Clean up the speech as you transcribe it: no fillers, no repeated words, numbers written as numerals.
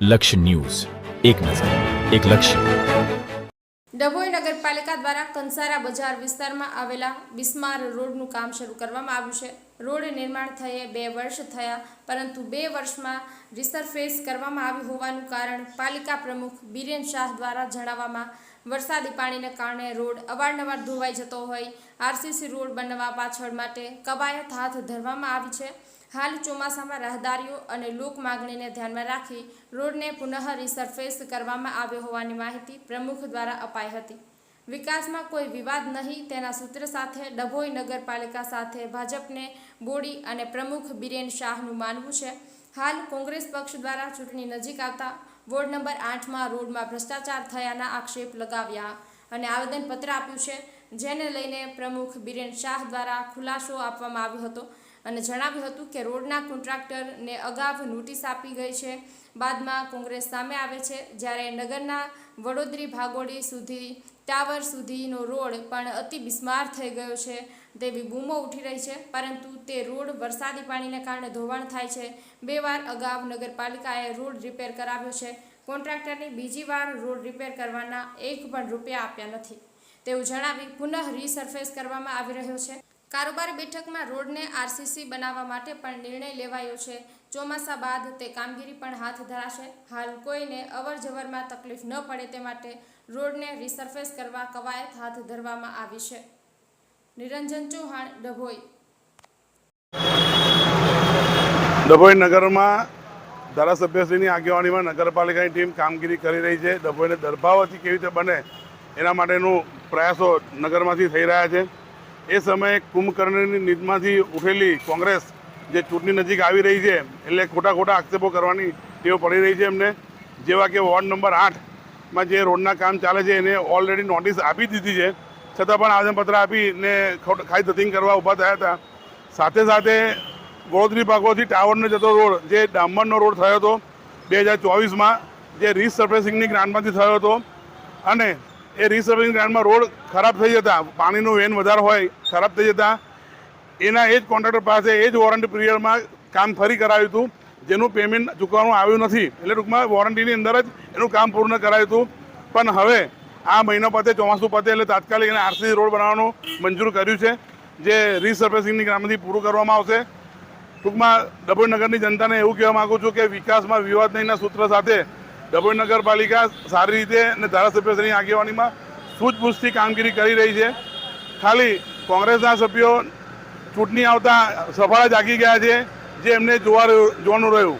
લક્ષ્ય ન્યૂઝ, એક નજર, એક લક્ષ્ય. ડભોઈ નગરપાલિકા દ્વારા કંસારા બજાર વિસ્તારમાં આવેલા બિસ્માર રોડનું કામ શરૂ કરવામાં આવ્યું છે. રોડ નિર્માણ થયે 2 વર્ષ થયા, પરંતુ 2 વર્ષમાં રિસરફેસ કરવામાં આવ્યું હોવાનું કારણ પાલિકા પ્રમુખ બિરેન શાહ દ્વારા જણાવવામાં વરસાદી પાણીને કારણે રોડ અવારનવાર ધોવાઈ જતો હોય આરસીસી રોડ બનવા પાછળ માટે કવાયત હાથ ધરવામાં આવી છે. હાલ ચોમાસામાં રાહદારીઓ અને લોક માગણીને ધ્યાનમાં રાખી રોડને પુનઃ રિસરફેસ કરવામાં આવ્યો હોવાની માહિતી પ્રમુખ દ્વારા અપાઈ હતી. વિકાસમાં કોઈ વિવાદ નહીં તેના સૂત્ર સાથે ડભોઈ નગરપાલિકા સાથે ભાજપને બોડી અને પ્રમુખ બિરેન શાહનું માનવું છે. હાલ કોંગ્રેસ પક્ષ દ્વારા ચૂંટણી નજીક આવતા વોર્ડ નંબર 8માં રોડમાં ભ્રષ્ટાચાર થયાના આક્ષેપ લગાવ્યા અને આવેદનપત્ર આપ્યું છે, જેને લઈને પ્રમુખ બિરેન શાહ દ્વારા ખુલાસો આપવામાં આવ્યો હતો અને જણાવ્યું હતું કે રોડના કોન્ટ્રાક્ટરને અગાઉ નોટિસ આપી ગઈ છે. બાદમાં કોંગ્રેસ સામે આવે છે, જ્યારે નગરના વડોદરી ભાગોળી સુધી ટાવર સુધીનો રોડ પણ અતિ બિસ્માર થઈ ગયો છે તેવી બૂમો ઉઠી રહી છે, પરંતુ તે રોડ વરસાદી પાણીને કારણે ધોવાણ થાય છે. 2 વાર અગાઉ નગરપાલિકાએ રોડ રિપેર કરાવ્યો છે. કોન્ટ્રાક્ટરની બીજી વાર રોડ રિપેર કરવાના 1 પણ રૂપિયા આપ્યા નથી તેવું જણાવી પુનઃ રીસરફેસ કરવામાં આવી રહ્યો છે. કારોબારી બેઠકમાં રોડને આરસીસી બનાવવા માટે પણ નિર્ણય લેવાયો છે. ચોમાસા બાદ તે કામગીરી પણ હાથ ધરાશે. હાલ કોઈને અવરજવરમાં તકલીફ ન પડે તે માટે રોડને રીસરફેસ કરવા કવાયત હાથ ધરવામાં આવી છે. નિરંજન ચૌહાણ, ડભોઈ. ડભોઈ નગરમાં ધારાસભ્યશ્રીની આગેવાનીમાં નગરપાલિકાની ટીમ કામગીરી કરી રહી છે. ડભોઈને દર્ભાવતી કેવી રીતે બને એના માટેનું પ્રયાસો નગરમાંથી થઈ રહ્યા છે. એ સમયે કુંભકર્ણની નીતિમાંથી ઉઠેલી કોંગ્રેસ જે ચૂંટણી નજીક આવી રહી છે એટલે ખોટા આક્ષેપો કરવાની ટેવ પડી રહી છે એમને. જેવા કે વોર્ડ નંબર 8માં જે રોડના કામ ચાલે છે એને ઓલરેડી નોટિસ આપી દીધી છે, છતાં પણ આવેદનપત્ર આપીને ખાઈ ધતિંગ કરવા ઊભા થયા હતા. સાથે સાથે વડોદરી ભાગોથી ટાવરને જતો રોડ જે ડામરનો રોડ થયો હતો 2024માં, જે રીસર્ફેસિંગની ગ્રાન્ટમાંથી થયો હતો અને એ રીસર્ફેસિંગ ગ્રાન્ટમાં રોડ ખરાબ થઈ જતા, પાણીનું વેન વધારે હોય ખરાબ થઈ જતા એના એ જ કોન્ટ્રાક્ટર પાસે એ જ વોરંટી પિરિયડમાં કામ ફરી કરાવ્યું હતું, જેનું પેમેન્ટ ચૂકવવાનું આવ્યું નથી. એટલે ટૂંકમાં વોરંટીની અંદર જ એનું કામ પૂર્ણ કરાયું હતું. પણ હવે આ મહિનો પતે, ચોમાસું પતે એટલે તાત્કાલિક એને આરસીસી રોડ બનાવવાનું મંજૂર કર્યું છે, જે રીસર્ફેસિંગની ગ્રાન્ટમાંથી પૂરું કરવામાં આવશે. ટૂંકમાં ડભોઈ નગરની જનતાને એવું કહેવા માગું છું કે વિકાસમાં વિવાદ નહીંના સૂત્ર સાથે ડભોઈ નગરપાલિકા સારી રીતે અને ધારાસભ્યશ્રીની આગેવાનીમાં સૂઝબૂઝથી કામગીરી કરી રહી છે. ખાલી કોંગ્રેસના સભ્યો ચૂંટણી આવતા સફાળા જાગી ગયા છે, જે એમને જોવાનું રહ્યું.